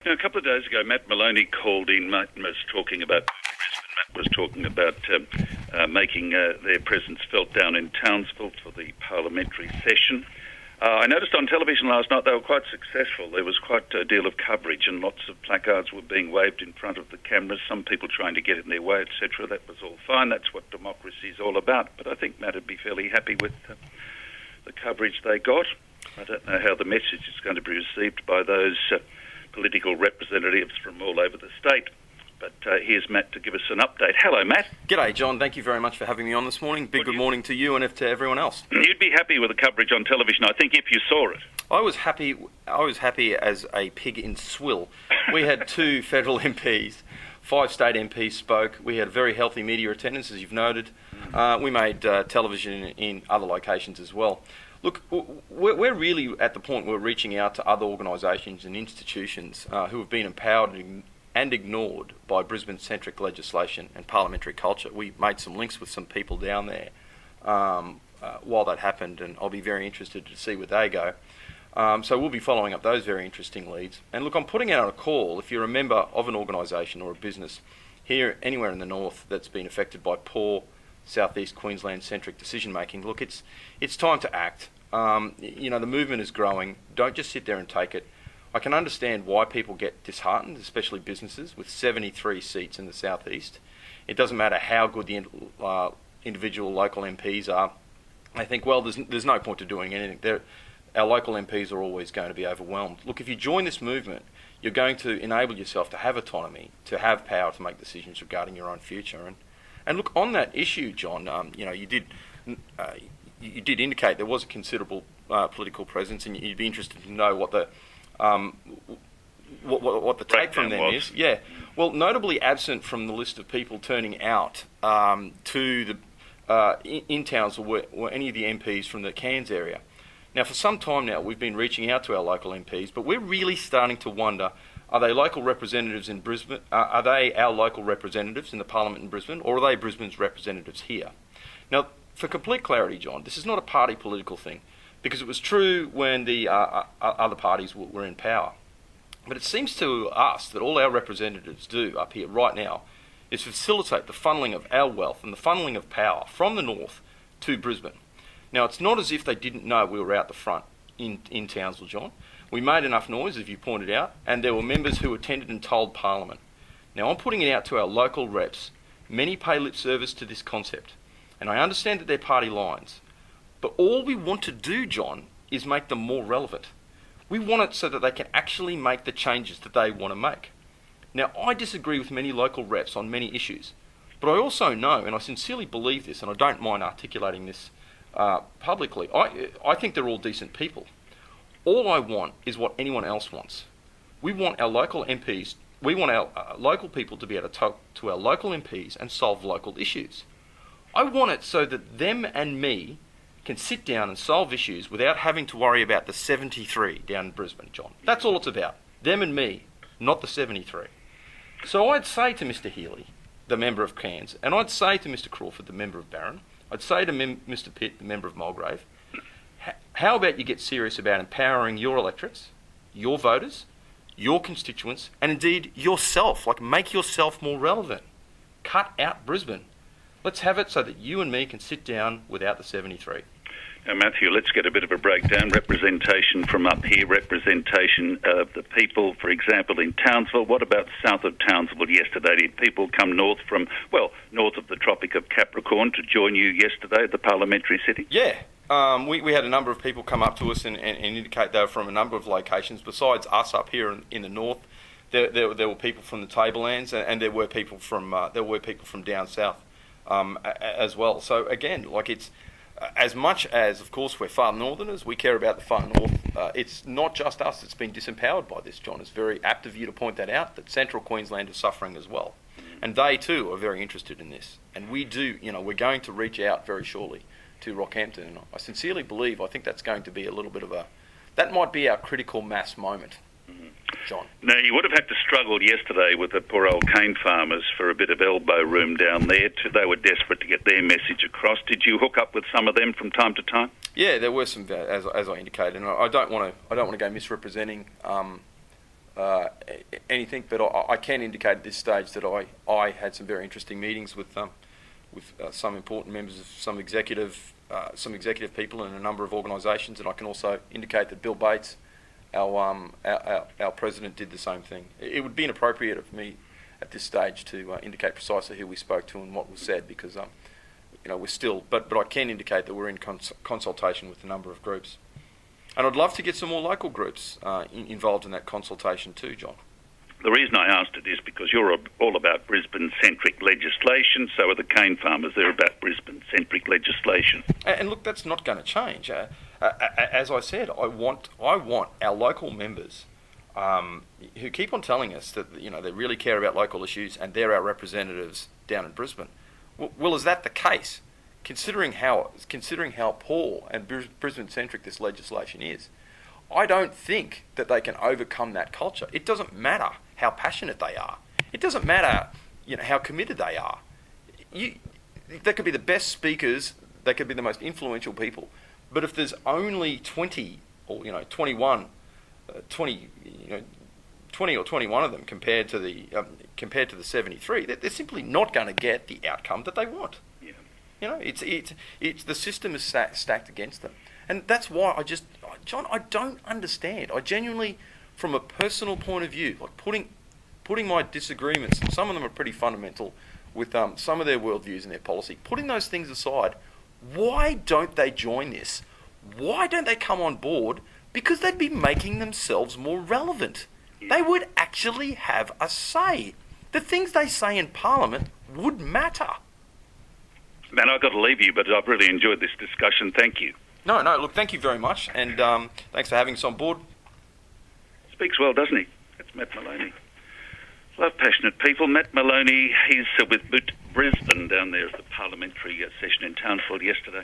A couple of days ago, Matt Moloney called in. Matt was talking about making their presence felt down in Townsville for the parliamentary session. I noticed on television last night they were quite successful. There was quite a deal of coverage and lots of placards were being waved in front of the cameras, some people trying to get in their way, etc. That was all fine. That's what democracy is all about. But I think Matt would be fairly happy with the coverage they got. I don't know how the message is going to be received by those political representatives from all over the state. But here's Matt to give us an update. Hello, Matt. G'day, John. Thank you very much for having me on this morning. Good morning to you and to everyone else. You'd be happy with the coverage on television, I think, if you saw it. I was happy as a pig in swill. We had 2 federal MPs, 5 state MPs spoke. We had a very healthy media attendance, as you've noted. We made television in other locations as well. Look, we're really at the point where we're reaching out to other organisations and institutions who have been empowered and ignored by Brisbane-centric legislation and parliamentary culture. We made some links with some people down there while that happened, and I'll be very interested to see where they go. So we'll be following up those very interesting leads. And look, I'm putting out a call, if you're a member of an organisation or a business here anywhere in the north that's been affected by poor southeast Queensland-centric decision-making, look, it's time to act. The movement is growing. Don't just sit there and take it. I can understand why people get disheartened, especially businesses, with 73 seats in the southeast. It doesn't matter how good the individual local MPs are. I think, well, there's no point to doing anything. Our local MPs are always going to be overwhelmed. Look, if you join this movement, you're going to enable yourself to have autonomy, to have power to make decisions regarding your own future. And look, on that issue, John, you did indicate there was a considerable political presence, and you'd be interested to know what the take from them is. Yeah. Well, notably absent from the list of people turning out to the in Townsville were any of the MPs from the Cairns area. Now, for some time now, we've been reaching out to our local MPs, but we're really starting to wonder: are they local representatives in Brisbane? Are they our local representatives in the Parliament in Brisbane, or are they Brisbane's representatives here? Now, for complete clarity, John, this is not a party political thing, because it was true when the other parties were in power. But it seems to us that all our representatives do up here right now is facilitate the funneling of our wealth and the funneling of power from the north to Brisbane. Now, it's not as if they didn't know we were out the front in Townsville, John. We made enough noise, as you pointed out, and there were members who attended and told Parliament. Now, I'm putting it out to our local reps. Many pay lip service to this concept, and I understand that they're party lines. But all we want to do, John, is make them more relevant. We want it so that they can actually make the changes that they want to make. Now, I disagree with many local reps on many issues, but I also know, and I sincerely believe this, and I don't mind articulating this publicly, I think they're all decent people. All I want is what anyone else wants. We want our local MPs, we want our local people to be able to talk to our local MPs and solve local issues. I want it so that them and me can sit down and solve issues without having to worry about the 73 down in Brisbane, John. That's all it's about. Them and me, not the 73. So I'd say to Mr. Healy, the member of Cairns, and I'd say to Mr. Crawford, the member of Barron, I'd say to Mr. Pitt, the member of Mulgrave, how about you get serious about empowering your electorates, your voters, your constituents, and indeed yourself, like make yourself more relevant. Cut out Brisbane. Let's have it so that you and me can sit down without the 73. Now, Matthew, let's get a bit of a breakdown. Representation from up here, representation of the people, for example, in Townsville. What about south of Townsville yesterday? Did people come north of the Tropic of Capricorn to join you yesterday at the parliamentary city? Yeah. We had a number of people come up to us and indicate they were from a number of locations. Besides us up here in the north, there were people from the Tablelands, and there were people from down south as well. So again, like it's as much as, of course, we're far northerners, we care about the far north. It's not just us that's been disempowered by this, John. It's very apt of you to point that out, that central Queensland is suffering as well. And they too are very interested in this. And we do, we're going to reach out very shortly to Rockhampton. And I sincerely believe, I think that's going to be a little bit of that might be our critical mass moment, John. Now, you would have had to struggle yesterday with the poor old cane farmers for a bit of elbow room down there. They were desperate to get their message across. Did you hook up with some of them from time to time? Yeah, there were some, as I indicated, and I don't want to go misrepresenting anything, but I can indicate at this stage that I had some very interesting meetings with some important members of some executive people in a number of organisations, and I can also indicate that Bill Bates, our president, did the same thing. It would be inappropriate of me at this stage to indicate precisely who we spoke to and what was said, because we're still. But I can indicate that we're in consultation with a number of groups, and I'd love to get some more local groups involved in that consultation too, John. The reason I asked it is because you're all about Brisbane-centric legislation, so are the cane farmers. They're about Brisbane-centric legislation. And look, that's not going to change. As I said, I want our local members who keep on telling us that they really care about local issues and they're our representatives down in Brisbane. Well, is that the case? Considering how poor and Brisbane-centric this legislation is, I don't think that they can overcome that culture. It doesn't matter how passionate they are. It doesn't matter, how committed they are. They could be the best speakers. They could be the most influential people. But if there's only 20 or 21, 20 or 21 of them compared to the 73, they're simply not going to get the outcome that they want. Yeah. It's the system is stacked against them. And that's why John, I don't understand. I genuinely, from a personal point of view, like putting my disagreements, some of them are pretty fundamental with some of their worldviews and their policy, putting those things aside, why don't they join this? Why don't they come on board? Because they'd be making themselves more relevant. They would actually have a say. The things they say in Parliament would matter. Man, I've got to leave you, but I've really enjoyed this discussion. Thank you. No, look, thank you very much, and thanks for having us on board. Speaks well, doesn't he? That's Matt Moloney. Love passionate people. Matt Moloney, he's with Brisbane down there at the parliamentary session in Townsville yesterday.